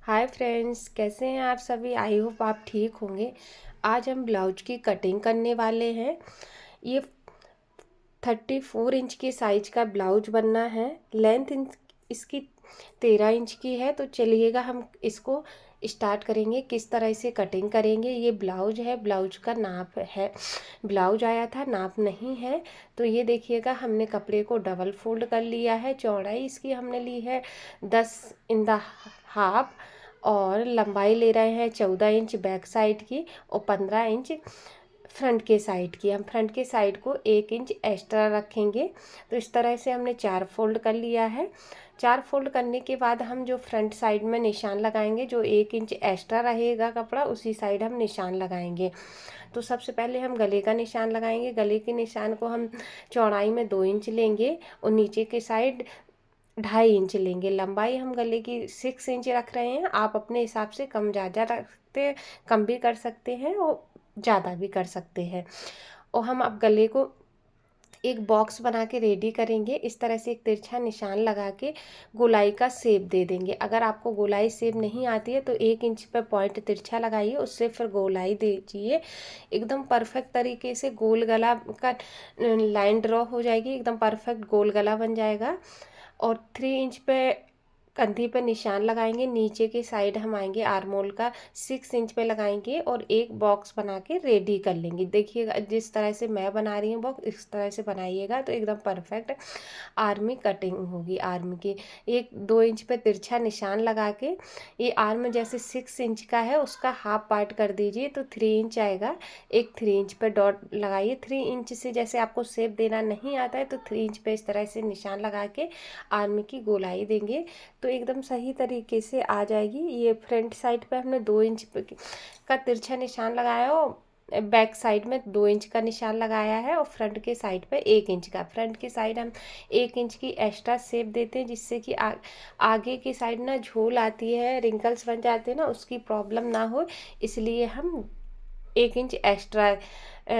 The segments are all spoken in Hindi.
हाय फ्रेंड्स, कैसे हैं आप सभी। आई होप आप ठीक होंगे। आज हम ब्लाउज की कटिंग करने वाले हैं। ये 34 इंच की साइज का ब्लाउज बनना है। लेंथ इसकी 13 इंच की है। तो चलिएगा हम इसको स्टार्ट करेंगे, किस तरह से कटिंग करेंगे। ये ब्लाउज है, ब्लाउज का नाप है, ब्लाउज आया था, नाप नहीं है। तो ये देखिएगा, हमने कपड़े को डबल फोल्ड कर लिया है। चौड़ाई इसकी हमने ली है 10 इन द हाफ, और लंबाई ले रहे हैं 14 इंच बैक साइड की और 15 इंच फ्रंट के साइड की। हम फ्रंट के साइड को 1 इंच एक्स्ट्रा रखेंगे। तो इस तरह से हमने 4 फोल्ड कर लिया है। 4 फोल्ड करने के बाद हम जो फ्रंट साइड में निशान लगाएंगे, जो 1 इंच एक्स्ट्रा रहेगा कपड़ा, उसी साइड हम निशान लगाएंगे। तो सबसे पहले हम गले का निशान लगाएंगे। गले के निशान को हम चौड़ाई में 2 इंच लेंगे और नीचे के साइड 2.5 इंच लेंगे। लंबाई हम गले की 6 इंच रख रहे हैं। आप अपने हिसाब से कम ज़्यादा रखते, कम भी कर सकते हैं और ज़्यादा भी कर सकते हैं। और हम अब गले को एक बॉक्स बना के रेडी करेंगे। इस तरह से एक तिरछा निशान लगा के गोलाई का शेप दे देंगे। अगर आपको गोलाई शेप नहीं आती है तो 1 इंच पे पॉइंट तिरछा लगाइए, उससे फिर गोलाई दीजिए। एकदम परफेक्ट तरीके से गोल गला का लाइन ड्रॉ हो जाएगी, एकदम परफेक्ट गोल गला बन जाएगा। और 3 इंच पे कंधी पे निशान लगाएंगे। नीचे की साइड हम आएंगे, आर्मोल का 6 इंच पे लगाएंगे और एक बॉक्स बना के रेडी कर लेंगे। देखिएगा, जिस तरह से मैं बना रही हूँ बॉक्स, इस तरह से बनाइएगा तो एकदम परफेक्ट आर्मी कटिंग होगी। आर्मी की 1-2 इंच पे तिरछा निशान लगा के, ये आर्म जैसे 6 इंच का है उसका हाफ पार्ट कर दीजिए तो 3 इंच आएगा। एक 3 इंच पे डॉट लगाइए। 3 इंच से जैसे आपको शेप देना नहीं आता है तो 3 इंच पे इस तरह से निशान लगा के आर्मी की गोलाई देंगे तो एकदम सही तरीके से आ जाएगी। ये फ्रंट साइड पे हमने 2 इंच का तिरछा निशान लगाया और बैक साइड में 2 इंच का निशान लगाया है और फ्रंट के साइड पे 1 इंच का। फ्रंट की साइड हम 1 इंच की एक्स्ट्रा शेप देते हैं, जिससे कि आगे की साइड ना झोल आती है, रिंकल्स बन जाते हैं ना, उसकी प्रॉब्लम ना हो, इसलिए हम 1 इंच एक्स्ट्रा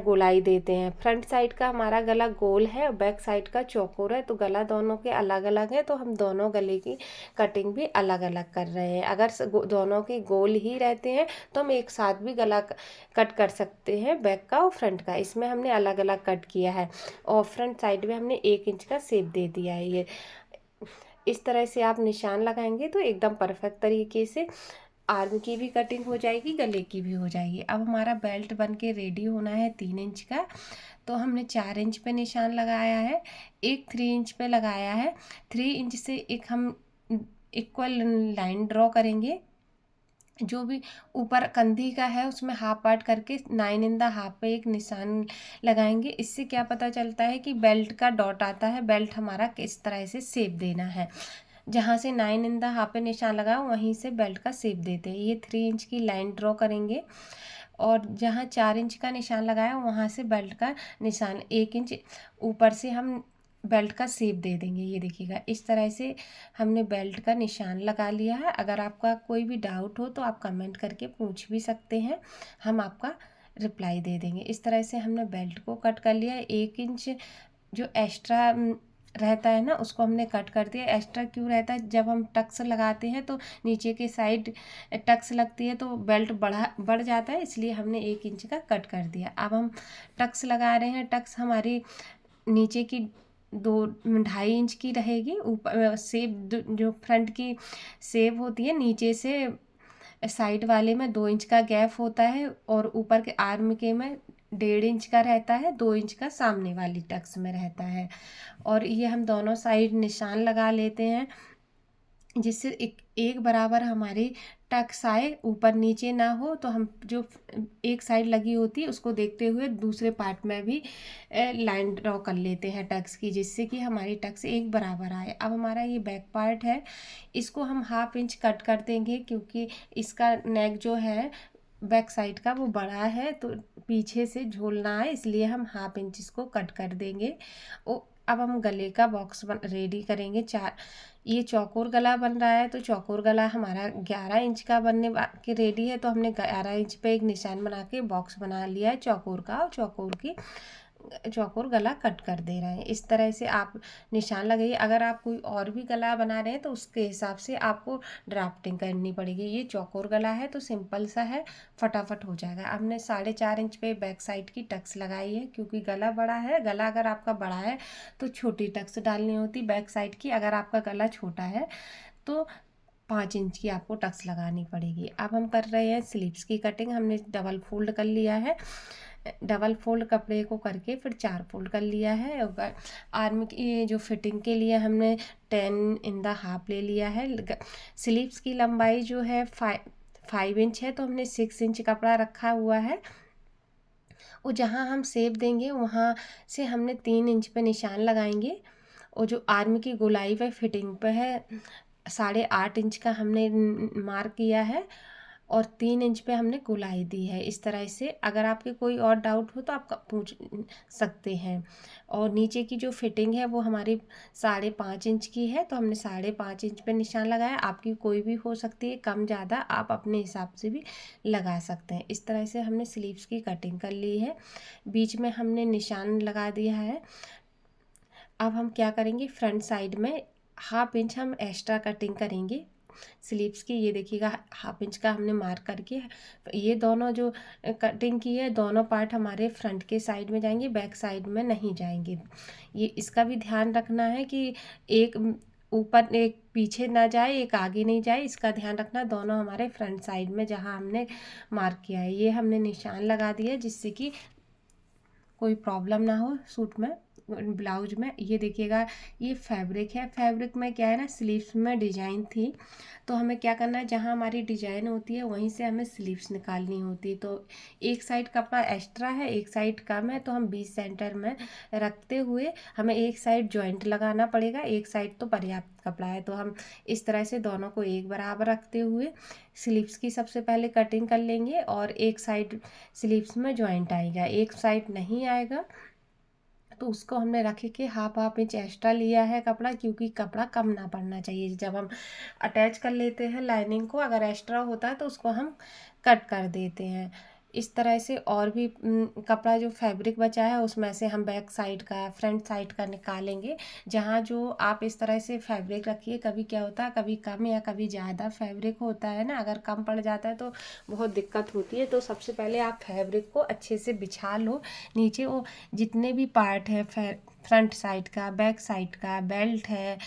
गोलाई देते हैं। फ्रंट साइड का हमारा गला गोल है और बैक साइड का चौकोर है, तो गला दोनों के अलग अलग है, तो हम दोनों गले की कटिंग भी अलग अलग कर रहे हैं। अगर दोनों के गोल ही रहते हैं तो हम एक साथ भी गला कट कर सकते हैं, बैक का और फ्रंट का। इसमें हमने अलग अलग कट किया है और फ्रंट साइड में हमने 1 इंच का शेप दे दिया है। ये इस तरह से आप निशान लगाएंगे तो एकदम परफेक्ट तरीके से आर्म की भी कटिंग हो जाएगी, गले की भी हो जाएगी। अब हमारा बेल्ट बन के रेडी होना है 3 इंच का। तो हमने 4 इंच पे निशान लगाया है, एक 3 इंच पे लगाया है। 3 इंच से एक हम इक्वल लाइन ड्रॉ करेंगे। जो भी ऊपर कंधी का है उसमें हाफ पार्ट करके 9 इन द हाफ पे एक निशान लगाएंगे। इससे क्या पता चलता है कि बेल्ट का डॉट आता है, बेल्ट हमारा किस तरह से शेप देना है। जहाँ से 9 इन द हाफ पे निशान लगाओ वहीं से बेल्ट का शेप देते हैं। ये 3 इंच की लाइन ड्रॉ करेंगे और जहाँ 4 इंच का निशान लगाया वहाँ से बेल्ट का निशान 1 इंच ऊपर से हम बेल्ट का शेप दे देंगे। ये देखिएगा, इस तरह से हमने बेल्ट का निशान लगा लिया है। अगर आपका कोई भी डाउट हो तो आप कमेंट करके पूछ भी सकते हैं, हम आपका रिप्लाई दे देंगे। इस तरह से हमने बेल्ट को कट कर लिया है। 1 इंच जो एक्स्ट्रा रहता है ना, उसको हमने कट कर दिया। एक्स्ट्रा क्यों रहता है, जब हम टक्स लगाते हैं तो नीचे के साइड टक्स लगती है तो बेल्ट बढ़ जाता है, इसलिए हमने 1 इंच का कट कर दिया। अब हम टक्स लगा रहे हैं। टक्स हमारी नीचे की 2-2.5 इंच की रहेगी। ऊपर सेब जो फ्रंट की सेब होती है, नीचे से साइड वाले में 2 इंच का गैप होता है और ऊपर के आर्म के में 1.5 इंच का रहता है। 2 इंच का सामने वाली टक्स में रहता है। और ये हम दोनों साइड निशान लगा लेते हैं, जिससे एक बराबर हमारी टक्स आए, ऊपर नीचे ना हो। तो हम जो एक साइड लगी होती है उसको देखते हुए दूसरे पार्ट में भी लाइन ड्रॉ कर लेते हैं टक्स की, जिससे कि हमारी टक्स एक बराबर आए। अब हमारा ये बैक पार्ट है, इसको हम 1/2 इंच कट कर देंगे, क्योंकि इसका नेक जो है बैक साइड का वो बड़ा है तो पीछे से झोल ना आए, इसलिए हम 1/2 इंच इसको कट कर देंगे। अब हम गले का बॉक्स रेडी करेंगे। ये चौकोर गला बन रहा है, तो चौकोर गला हमारा 11 इंच का बनने के रेडी है। तो हमने 11 इंच पे एक निशान बना के बॉक्स बना लिया है चौकोर का, और चौकोर की चौकोर गला कट कर दे रहे हैं। इस तरह से आप निशान लगाइए। अगर आप कोई और भी गला बना रहे हैं तो उसके हिसाब से आपको ड्राफ्टिंग करनी पड़ेगी। ये चौकोर गला है तो सिंपल सा है, फटाफट हो जाएगा। हमने 4.5 इंच पे बैक साइड की टक्स लगाई है, क्योंकि गला बड़ा है। गला अगर आपका बड़ा है तो छोटी टक्स डालनी होती बैक साइड की। अगर आपका गला छोटा है तो 5 इंच की आपको टक्स लगानी पड़ेगी। अब हम कर रहे हैं स्लीव्स की कटिंग। हमने डबल फोल्ड कर लिया है। डबल फोल्ड कपड़े को करके फिर 4 फोल्ड कर लिया है। आर्म की जो फिटिंग के लिए हमने 10 इन द हाफ ले लिया है। स्लीव्स की लंबाई जो है 5 इंच है, तो हमने 6 इंच कपड़ा रखा हुआ है। और जहाँ हम शेप देंगे वहाँ से हमने 3 इंच पे निशान लगाएंगे। और जो आर्म की गोलाई पे फिटिंग पे है 8.5 इंच का हमने मार्क किया है, और 3 इंच पे हमने गोलाई दी है। इस तरह से अगर आपके कोई और डाउट हो तो आप पूछ सकते हैं। और नीचे की जो फिटिंग है वो हमारी 5.5 इंच की है, तो हमने 5.5 इंच पे निशान लगाया। आपकी कोई भी हो सकती है, कम ज़्यादा आप अपने हिसाब से भी लगा सकते हैं। इस तरह से हमने स्लीव्स की कटिंग कर ली है। बीच में हमने निशान लगा दिया है। अब हम क्या करेंगे, फ्रंट साइड में 1/2 इंच हम एक्स्ट्रा कटिंग करेंगे स्लीव्स की। ये देखिएगा 1/2 इंच का हमने मार्क करके, ये दोनों जो कटिंग की है दोनों पार्ट हमारे फ्रंट के साइड में जाएंगे, बैक साइड में नहीं जाएंगे। ये इसका भी ध्यान रखना है कि एक ऊपर एक पीछे ना जाए, एक आगे नहीं जाए, इसका ध्यान रखना। दोनों हमारे फ्रंट साइड में जहाँ हमने मार्क किया है ये हमने निशान लगा दिया, जिससे कि कोई प्रॉब्लम ना हो सूट में, ब्लाउज में। ये देखिएगा ये फैब्रिक है। फैब्रिक में क्या है ना, स्लीव्स में डिजाइन थी, तो हमें क्या करना है, जहाँ हमारी डिजाइन होती है वहीं से हमें स्लीव्स निकालनी होती है। तो एक साइड कपड़ा एक्स्ट्रा है, एक साइड कम है, तो हम 20 सेंटर में रखते हुए हमें एक साइड जॉइंट लगाना पड़ेगा, एक साइड तो पर्याप्त कपड़ा है। तो हम इस तरह से दोनों को एक बराबर रखते हुए स्लीव्स की सबसे पहले कटिंग कर लेंगे। और एक साइड स्लीव्स में जॉइंट आएगा, एक साइड नहीं आएगा, तो उसको हमने रख के 1/2 इंच एक्स्ट्रा लिया है कपड़ा, क्योंकि कपड़ा कम ना पड़ना चाहिए। जब हम अटैच कर लेते हैं लाइनिंग को, अगर एक्स्ट्रा होता है तो उसको हम कट कर देते हैं। इस तरह से और भी कपड़ा जो फैब्रिक बचा है उसमें से हम बैक साइड का फ्रंट साइड का निकालेंगे। जहाँ जो आप इस तरह से फैब्रिक रखिए, कभी क्या होता है, कभी कम या कभी ज़्यादा फैब्रिक होता है ना, अगर कम पड़ जाता है तो बहुत दिक्कत होती है। तो सबसे पहले आप फैब्रिक को अच्छे से बिछा लो नीचे। वो जितने भी पार्ट है फ्रंट साइड का, बैक साइड का, बेल्ट है,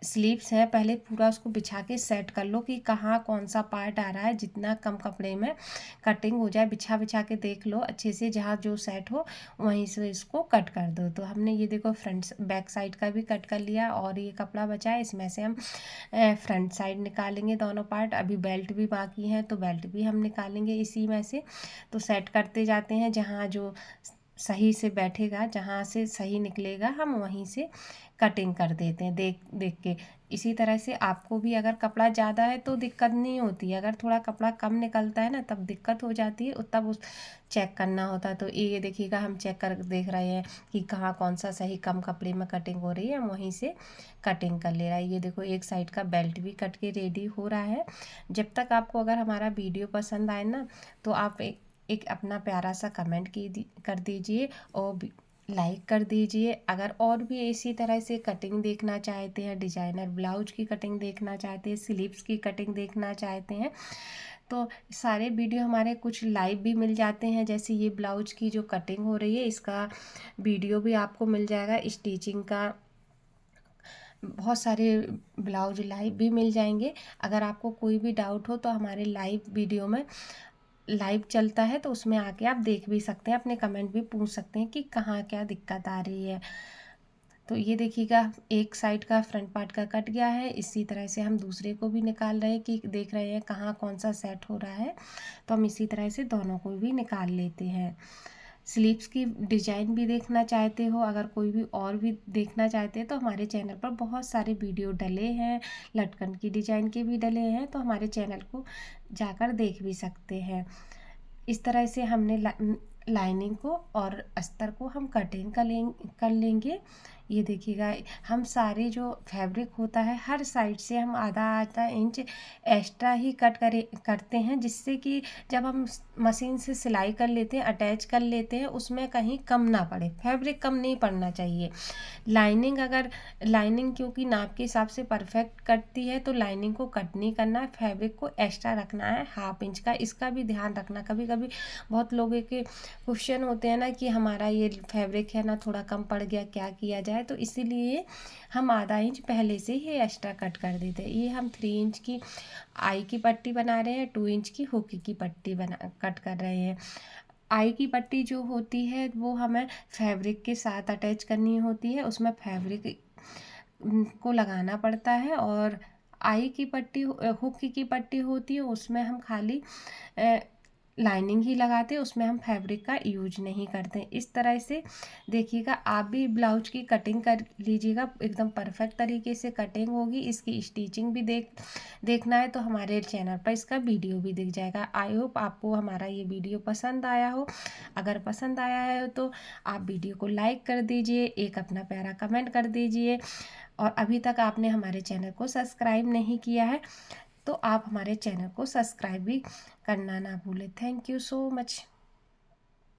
स्लीव्स है, पहले पूरा उसको बिछा के सेट कर लो कि कहाँ कौन सा पार्ट आ रहा है। जितना कम कपड़े में कटिंग हो जाए, बिछा बिछा के देख लो अच्छे से, जहाँ जो सेट हो वहीं से इसको कट कर दो। तो हमने ये देखो फ्रंट बैक साइड का भी कट कर लिया, और ये कपड़ा बचा है इसमें से हम फ्रंट साइड निकालेंगे दोनों पार्ट। अभी बेल्ट भी बाकी है तो बेल्ट भी हम निकालेंगे इसी में से। तो सेट करते जाते हैं, जहाँ जो सही से बैठेगा, जहाँ से सही निकलेगा हम वहीं से कटिंग कर देते हैं देख देख के। इसी तरह से आपको भी अगर कपड़ा ज़्यादा है तो दिक्कत नहीं होती है, अगर थोड़ा कपड़ा कम निकलता है ना तब दिक्कत हो जाती है, तब उस चेक करना होता है। तो ये देखिएगा हम चेक कर देख रहे हैं कि कहाँ कौन सा सही कम कपड़े में कटिंग हो रही है, हम वहीं से कटिंग कर ले रहा है। ये देखो एक साइड का बेल्ट भी कट के रेडी हो रहा है। जब तक आपको अगर हमारा वीडियो पसंद आए ना, तो आप एक अपना प्यारा सा कमेंट कर दीजिए और लाइक कर दीजिए। अगर और भी इसी तरह से कटिंग देखना चाहते हैं, डिजाइनर ब्लाउज की कटिंग देखना चाहते हैं, स्लीव्स की कटिंग देखना चाहते हैं, तो सारे वीडियो हमारे कुछ लाइव भी मिल जाते हैं। जैसे ये ब्लाउज की जो कटिंग हो रही है इसका वीडियो भी आपको मिल जाएगा, स्टिचिंग का बहुत सारे ब्लाउज लाइव भी मिल जाएंगे। अगर आपको कोई भी डाउट हो तो हमारे लाइव वीडियो में लाइव चलता है, तो उसमें आके आप देख भी सकते हैं, अपने कमेंट भी पूछ सकते हैं कि कहाँ क्या दिक्कत आ रही है। तो ये देखिएगा एक साइड का फ्रंट पार्ट का कट गया है। इसी तरह से हम दूसरे को भी निकाल रहे हैं कि देख रहे हैं कहाँ कौन सा सेट हो रहा है, तो हम इसी तरह से दोनों को भी निकाल लेते हैं। स्लीव्स की डिजाइन भी देखना चाहते हो, अगर कोई भी और भी देखना चाहते हैं, तो हमारे चैनल पर बहुत सारे वीडियो डले हैं, लटकन की डिजाइन के भी डले हैं, तो हमारे चैनल को जाकर देख भी सकते हैं। इस तरह से हमने लाइनिंग को और अस्तर को हम कटिंग कर लेंगे। ये देखिएगा, हम सारे जो फैब्रिक होता है हर साइड से हम आधा आधा इंच एक्स्ट्रा ही करते हैं, जिससे कि जब हम मशीन से सिलाई कर लेते हैं, अटैच कर लेते हैं, उसमें कहीं कम ना पड़े, फैब्रिक कम नहीं पड़ना चाहिए। लाइनिंग क्योंकि नाप के हिसाब से परफेक्ट कटती है, तो लाइनिंग को कट नहीं करना है, फैब्रिक को एक्स्ट्रा रखना है ½ इंच का। इसका भी ध्यान रखना, कभी कभी बहुत लोगों के क्वेश्चन होते हैं ना कि हमारा ये फैब्रिक है ना थोड़ा कम पड़ गया, क्या किया जाए, तो इसीलिए हम ½ इंच पहले से ही एक्स्ट्रा कट कर देते हैं। ये हम 3 इंच की आई की पट्टी बना रहे हैं, 2 इंच की हुक की पट्टी कट कर रहे हैं। आई की पट्टी जो होती है वो हमें फैब्रिक के साथ अटैच करनी होती है, उसमें फैब्रिक को लगाना पड़ता है। और आई की पट्टी हुक की पट्टी होती है, उसमें हम खाली लाइनिंग ही लगाते हैं, उसमें हम फैब्रिक का यूज नहीं करते। इस तरह से देखिएगा, आप भी ब्लाउज की कटिंग कर लीजिएगा, एकदम परफेक्ट तरीके से कटिंग होगी। इसकी स्टिचिंग भी देखना है तो हमारे चैनल पर इसका वीडियो भी दिख जाएगा। आई होप आपको हमारा ये वीडियो पसंद आया हो। अगर पसंद आया है तो आप वीडियो को लाइक कर दीजिए, एक अपना प्यारा कमेंट कर दीजिए, और अभी तक आपने हमारे चैनल को सब्सक्राइब नहीं किया है तो आप हमारे चैनल को सब्सक्राइब भी करना ना भूलें। Thank you so much.